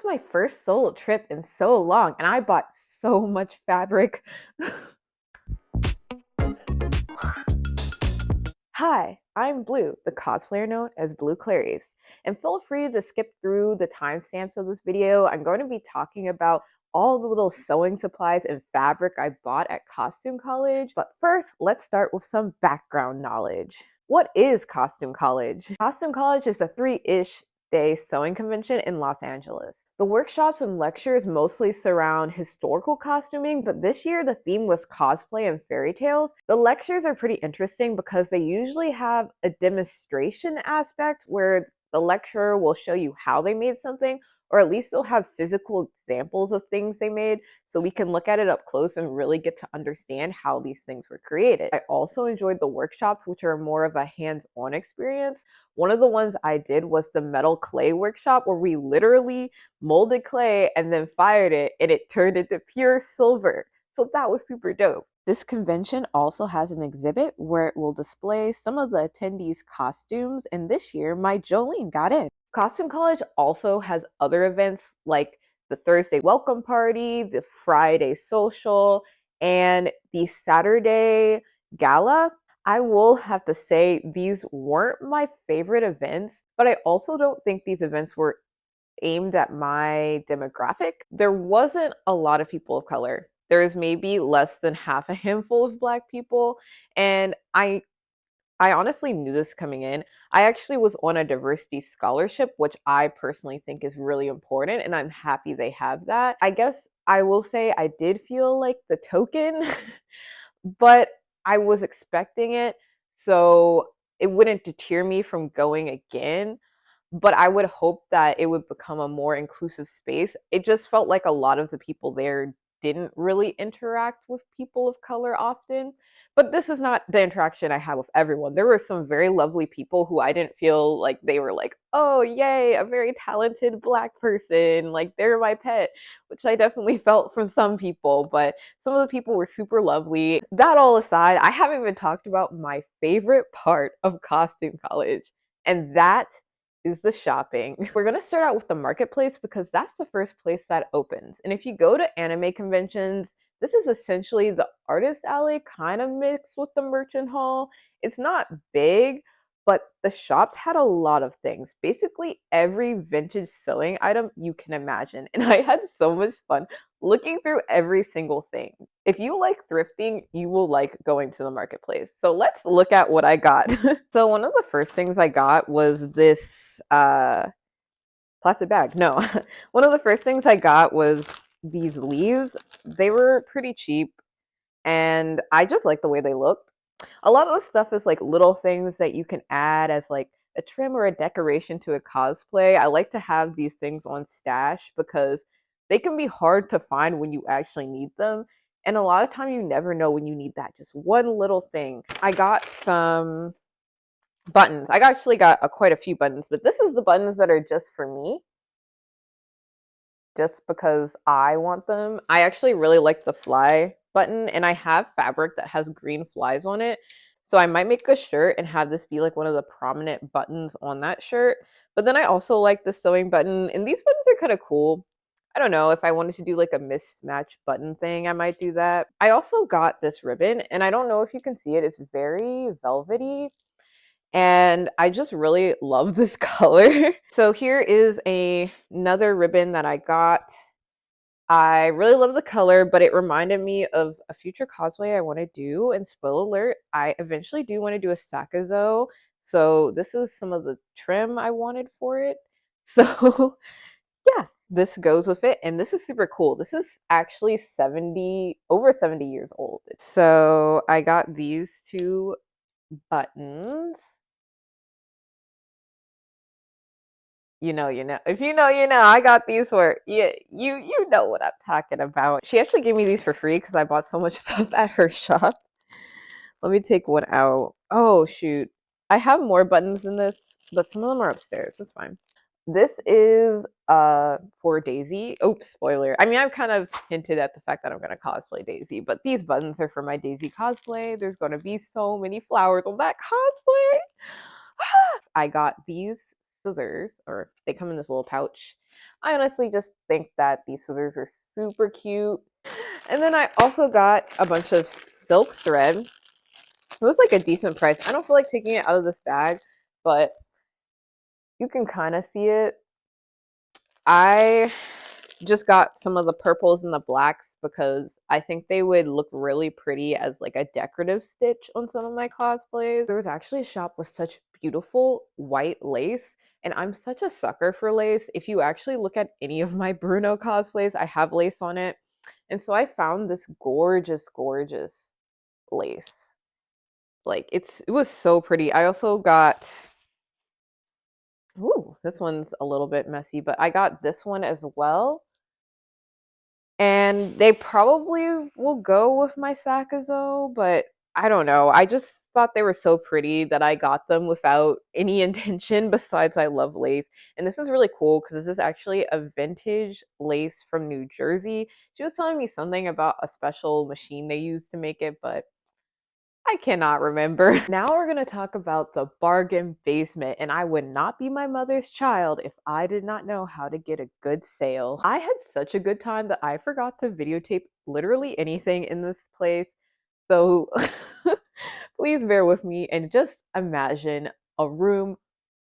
was my first solo trip in so long, and I bought so much fabric. Hi, I'm Blue, the cosplayer known as Blue Clarice, and feel free to skip through the timestamps of this video. I'm going to be talking about all the little sewing supplies and fabric I bought at Costume College. But first, let's start with some background knowledge. What is Costume College? Costume College is a 3-ish day sewing convention in Los Angeles. The workshops and lectures mostly surround historical costuming, but this year the theme was cosplay and fairy tales. The lectures are pretty interesting because they usually have a demonstration aspect where the lecturer will show you how they made something, or at least they'll have physical examples of things they made so we can look at it up close and really get to understand how these things were created. I also enjoyed the workshops, which are more of a hands-on experience. One of the ones I did was the metal clay workshop, where we literally molded clay and then fired it and it turned into pure silver. So that was super dope. This convention also has an exhibit where it will display some of the attendees' costumes, and this year my Jolene got in. Costume College also has other events like the Thursday welcome party, the Friday social, and the Saturday gala. I will have to say these weren't my favorite events, but I also don't think these events were aimed at my demographic. There wasn't a lot of people of color. There is maybe less than half a handful of Black people, and I honestly knew this coming in. I actually was on a diversity scholarship, which I personally think is really important, and I'm happy they have that. I guess I will say I did feel like the token, but I was expecting it, so it wouldn't deter me from going again. But I would hope that it would become a more inclusive space. It just felt like a lot of the people there didn't really interact with people of color often. But this is not the interaction I had with everyone. There were some very lovely people who I didn't feel like they were like, oh, yay, a very talented Black person. Like, they're my pet, which I definitely felt from some people. But some of the people were super lovely. That all aside, I haven't even talked about my favorite part of Costume College, and that is the shopping. We're going to start out with the marketplace because that's the first place that opens. And if you go to anime conventions, this is essentially the artist alley kind of mixed with the merchant hall. It's not big, but the shops had a lot of things. Basically every vintage sewing item you can imagine. And I had so much fun looking through every single thing. If you like thrifting, you will like going to the marketplace. So let's look at what I got. So one of the first things I got was this plastic bag. No, one of the first things I got was these leaves. They were pretty cheap, and I just like the way they looked. A lot of the stuff is like little things that you can add as like a trim or a decoration to a cosplay. I like to have these things on stash because they can be hard to find when you actually need them. And a lot of time you never know when you need that just one little thing. I got some buttons. I actually got quite a few buttons, but this is the buttons that are just for me, just because I want them. I actually really like the fly button, and I have fabric that has green flies on it. So I might make a shirt and have this be like one of the prominent buttons on that shirt. But then I also like the sewing button, and these buttons are kind of cool. I don't know, if I wanted to do like a mismatch button thing, I might do that. I also got this ribbon, and I don't know if you can see it. It's very velvety, and I just really love this color. So here is another ribbon that I got. I really love the color, but it reminded me of a future cosplay I want to do. And spoiler alert, I eventually do want to do a Sakazo. So this is some of the trim I wanted for it. So yeah, this goes with it. And this is super cool. This is actually over 70 years old. So I got these two buttons. You know, you know. If you know, you know. I got these for you know what I'm talking about. She actually gave me these for free because I bought so much stuff at her shop. Let me take one out. Oh shoot. I have more buttons than this, but some of them are upstairs. That's fine. This is for Daisy. Oops, spoiler. I mean, I've kind of hinted at the fact that I'm gonna cosplay Daisy, but these buttons are for my Daisy cosplay. There's gonna be so many flowers on that cosplay. I got these scissors, or they come in this little pouch. I honestly just think that these scissors are super cute. And then I also got a bunch of silk thread. It was like a decent price. I don't feel like taking it out of this bag, but you can kind of see it. I just got some of the purples and the blacks because I think they would look really pretty as like a decorative stitch on some of my cosplays. There was actually a shop with such beautiful white lace, and I'm such a sucker for lace. If you actually look at any of my Bruno cosplays, I have lace on it. And so I found this gorgeous, gorgeous lace. Like it was so pretty. I also got, ooh, this one's a little bit messy, but I got this one as well. And they probably will go with my Sakazo, but I don't know. I just thought they were so pretty that I got them without any intention besides I love lace. And this is really cool because this is actually a vintage lace from New Jersey. She was telling me something about a special machine they use to make it, but I cannot remember. Now we're going to talk about the bargain basement, and I would not be my mother's child if I did not know how to get a good sale. I had such a good time that I forgot to videotape literally anything in this place. So please bear with me and just imagine a room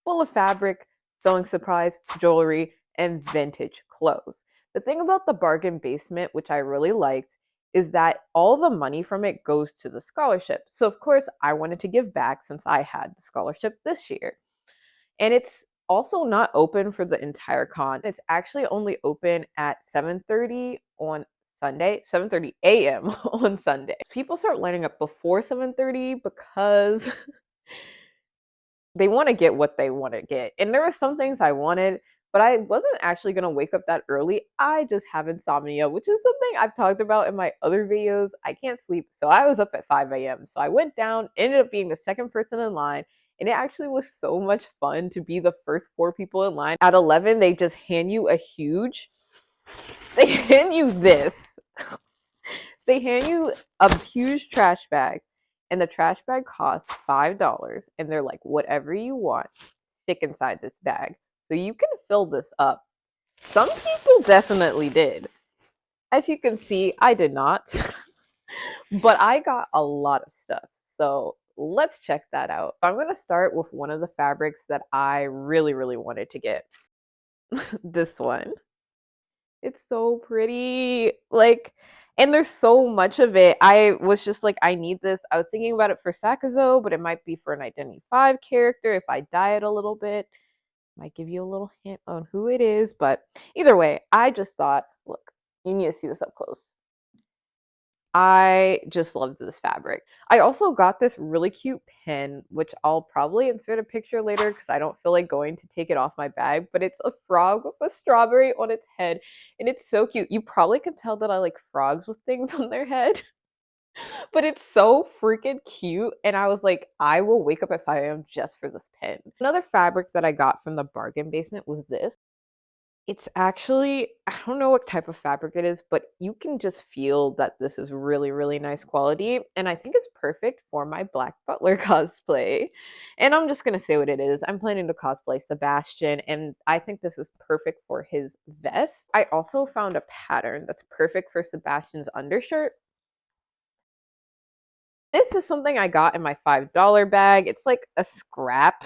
full of fabric, sewing supplies, jewelry, and vintage clothes. The thing about the bargain basement, which I really liked, is that all the money from it goes to the scholarship. So, of course, I wanted to give back since I had the scholarship this year. And it's also not open for the entire con. It's actually only open at 7:30 on Sunday, 7:30 a.m. on Sunday. People start lining up before 7:30 because they want to get what they want to get. And there were some things I wanted, but I wasn't actually going to wake up that early. I just have insomnia, which is something I've talked about in my other videos. I can't sleep. So I was up at 5 a.m. So I went down, ended up being the second person in line. And it actually was so much fun to be the first four people in line. At 11, they just hand you they hand you this. They hand you a huge trash bag, and the trash bag costs $5. And they're like, whatever you want, stick inside this bag. So you can fill this up. Some people definitely did. As you can see, I did not. But I got a lot of stuff. So let's check that out. I'm going to start with one of the fabrics that I really, really wanted to get. This one. It's so pretty. Like, and there's so much of it. I was just like, I need this. I was thinking about it for Sakazo, but it might be for an Identity 5 character if I dye it a little bit. Might give you a little hint on who it is, but either way, I just thought, look, you need to see this up close. I just loved this fabric. I also got this really cute pen, which I'll probably insert a picture later because I don't feel like going to take it off my bag, but it's a frog with a strawberry on its head, and it's so cute. You probably can tell that I like frogs with things on their head, but it's so freaking cute, and I was like, I will wake up at 5 a.m. just for this pen. Another fabric that I got from the bargain basement was this. It's actually, I don't know what type of fabric it is, but you can just feel that this is really, really nice quality. And I think it's perfect for my Black Butler cosplay. And I'm just going to say what it is. I'm planning to cosplay Sebastian, and I think this is perfect for his vest. I also found a pattern that's perfect for Sebastian's undershirt. This is something I got in my $5 bag. It's like a scrap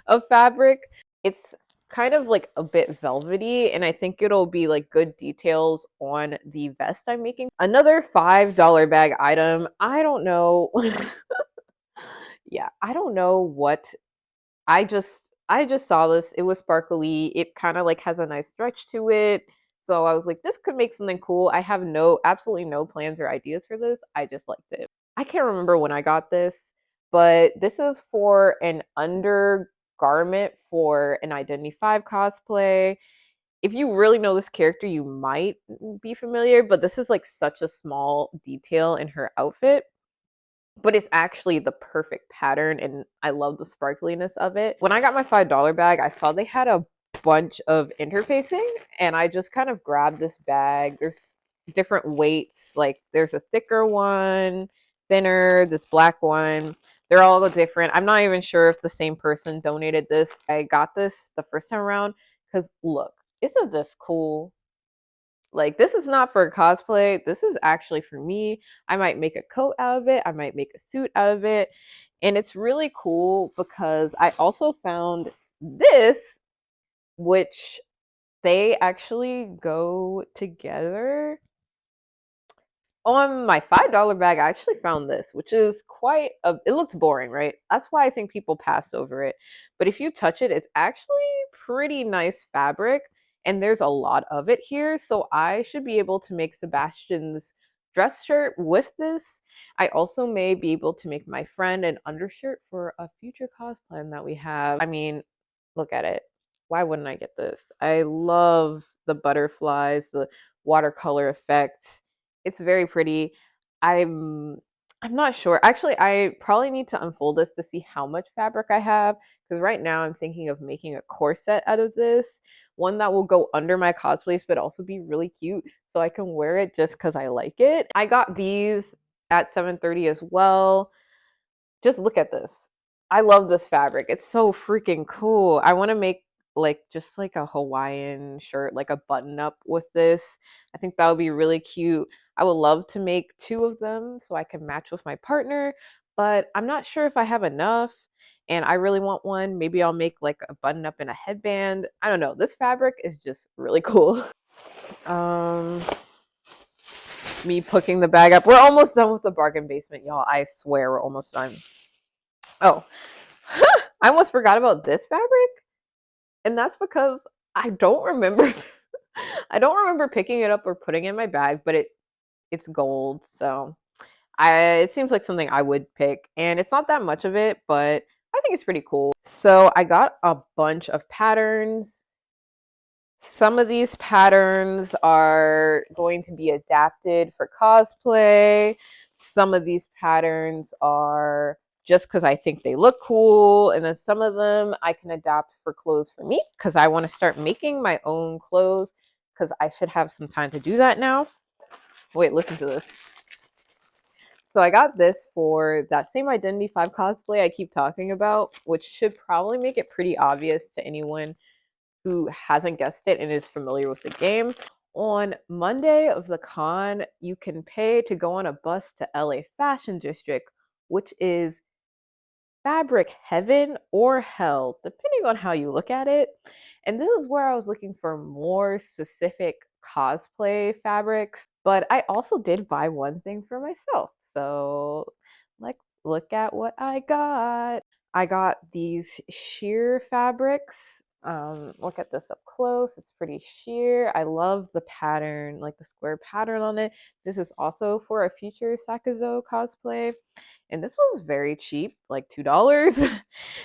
of fabric. It's kind of like a bit velvety, and I think it'll be like good details on the vest I'm making. Another $5 bag item. I don't know. Yeah, I don't know what. I just saw this. It was sparkly. It kind of like has a nice stretch to it. So I was like, this could make something cool. I have absolutely no plans or ideas for this. I just liked it. I can't remember when I got this, but this is for an undergarment for an Identity 5 cosplay. If you really know this character, you might be familiar, but this is like such a small detail in her outfit. But it's actually the perfect pattern, and I love the sparkliness of it. When I got my $5 bag, I saw they had a bunch of interfacing, and I just kind of grabbed this bag. There's different weights, like there's a thicker one, thinner, this black one. They're all different. I'm not even sure if the same person donated this. I got this the first time around because look, isn't this cool? Like, this is not for cosplay. This is actually for me. I might make a coat out of it. I might make a suit out of it. And it's really cool because I also found this, which they actually go together. On my $5 bag, I actually found this, which is it looks boring, right? That's why I think people passed over it. But if you touch it, it's actually pretty nice fabric, and there's a lot of it here. So I should be able to make Sebastian's dress shirt with this. I also may be able to make my friend an undershirt for a future cosplay that we have. I mean, look at it. Why wouldn't I get this? I love the butterflies, the watercolor effects. It's very pretty. I'm I'm not sure. Actually, I probably need to unfold this to see how much fabric I have because right now I'm thinking of making a corset out of this, one that will go under my cosplays but also be really cute so I can wear it just cuz I like it. I got these at 7:30 as well. Just look at this. I love this fabric. It's so freaking cool. I want to make like just like a Hawaiian shirt, like a button up with this. I think that would be really cute. I would love to make two of them so I can match with my partner, but I'm not sure if I have enough and I really want one. Maybe I'll make like a button up and a headband. I don't know. This fabric is just really cool. Um Me picking the bag up. We're almost done with the bargain basement, y'all. I swear we're almost done. Oh, I almost forgot about this fabric, and that's because I don't remember. I don't remember picking it up or putting it in my bag, but it's gold, so it seems like something I would pick, and it's not that much of it, but I think it's pretty cool. So I got a bunch of patterns. Some of these patterns are going to be adapted for cosplay. Some of these patterns are just because I think they look cool. And then some of them I can adapt for clothes for me because I want to start making my own clothes because I should have some time to do that now. Wait, listen to this. So I got this for that same Identity 5 cosplay I keep talking about, which should probably make it pretty obvious to anyone who hasn't guessed it and is familiar with the game. On Monday of the con, you can pay to go on a bus to LA Fashion District, which is fabric heaven or hell, depending on how you look at it. And this is where I was looking for more specific cosplay fabrics, but I also did buy one thing for myself. So let's look at what I got. I got these sheer fabrics. Look at this up close. It's pretty sheer. I love the pattern, like the square pattern on it. This is also for a future Sakazo cosplay. And this was very cheap, like $2.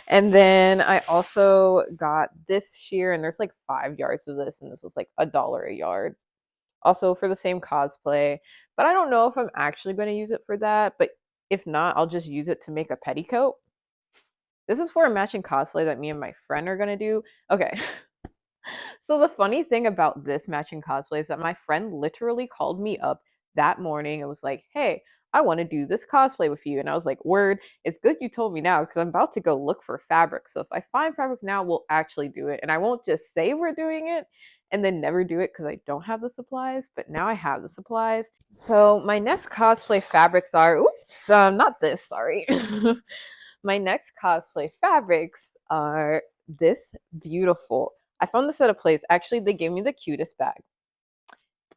And then I also got this sheer, and there's like 5 yards of this, and this was like $1 a yard. Also for the same cosplay. But I don't know if I'm actually going to use it for that. But if not, I'll just use it to make a petticoat. This is for a matching cosplay that me and my friend are gonna do. Okay. So the funny thing about this matching cosplay is that my friend literally called me up that morning and was like, "Hey, I want to do this cosplay with you." And I was like, "Word, it's good you told me now because I'm about to go look for fabric. So if I find fabric now, we'll actually do it. And I won't just say we're doing it and then never do it because I don't have the supplies, but now I have the supplies." So my next cosplay fabrics are, oops, not this, sorry. My next cosplay fabrics are this beautiful. I found this at a place. Actually, they gave me the cutest bag.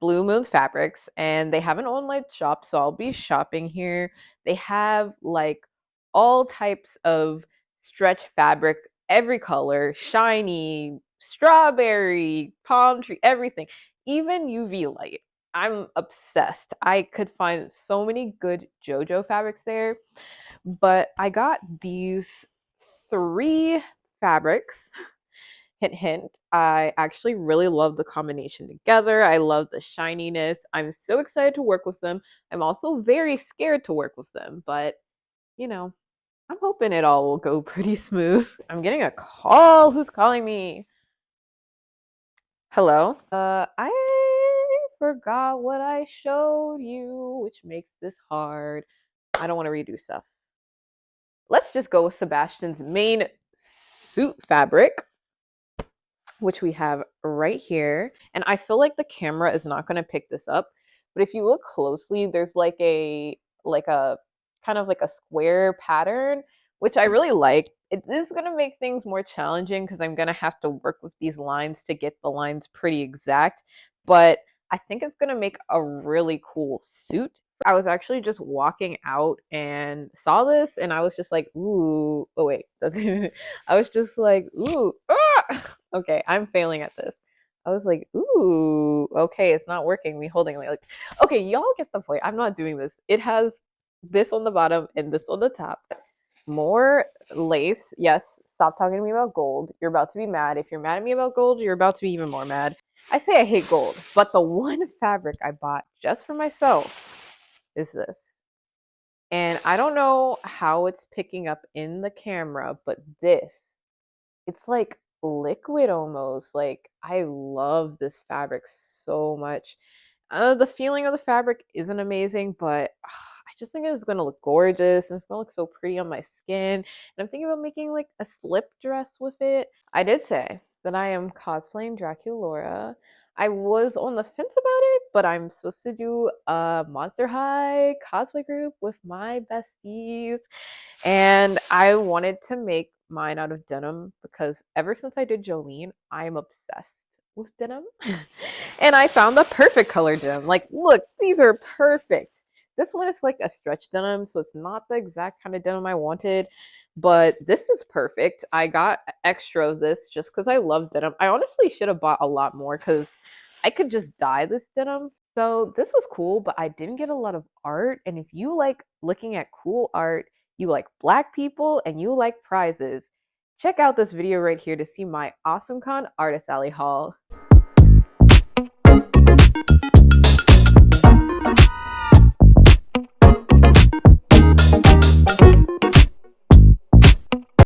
Blue Moon's Fabrics, and they have an online shop, so I'll be shopping here. They have like all types of stretch fabric, every color, shiny, strawberry, palm tree, everything, even UV light. I'm obsessed. I could find so many good JoJo fabrics there, but I got these three fabrics. Hint, hint. I actually really love the combination together. I love the shininess. I'm so excited to work with them. I'm also very scared to work with them, but you know, I'm hoping it all will go pretty smooth. I'm getting a call. Who's calling me? Hello? I forgot what I showed you, which makes this hard. I don't want to redo stuff. let's just go with Sebastian's main suit fabric, which we have right here. And I feel like the camera is not going to pick this up, but if you look closely, there's like a kind of like a square pattern, which I really like. It is going to make things more challenging because I'm going to have to work with these lines to get the lines pretty exact, but I think it's going to make a really cool suit. I was actually just walking out and saw this, and I was just like, ooh, oh wait, that's I was just like, ooh, ah! Okay, I'm failing at this. I was like, ooh, okay, it's not working. Me holding like, okay, y'all get the point. I'm not doing this. It has this on the bottom and this on the top. More lace. Yes, stop talking to me about gold. You're about to be mad. If you're mad at me about gold, you're about to be even more mad. I say I hate gold, but the one fabric I bought just for myself is this. And I don't know how it's picking up in the camera, but this, it's like liquid almost. Like I love this fabric so much. The feeling of the fabric isn't amazing, but I just think it's gonna look gorgeous and it's gonna look so pretty on my skin. And I'm thinking about making like a slip dress with it. I did say that I am cosplaying Draculaura. I was on the fence about it, but I'm supposed to do a Monster High cosplay group with my besties. And I wanted to make mine out of denim because ever since I did Jolene, I'm obsessed with denim. And I found the perfect color denim. Like, look, these are perfect. This one is like a stretch denim, so it's not the exact kind of denim I wanted, but this is perfect. I got extra of this just because I love denim. I honestly should have bought a lot more because I could just dye this denim. So this was cool, but I didn't get a lot of art. And if you like looking at cool art, you like black people, and you like prizes, check out this video right here to see my AwesomeCon Artist Alley haul.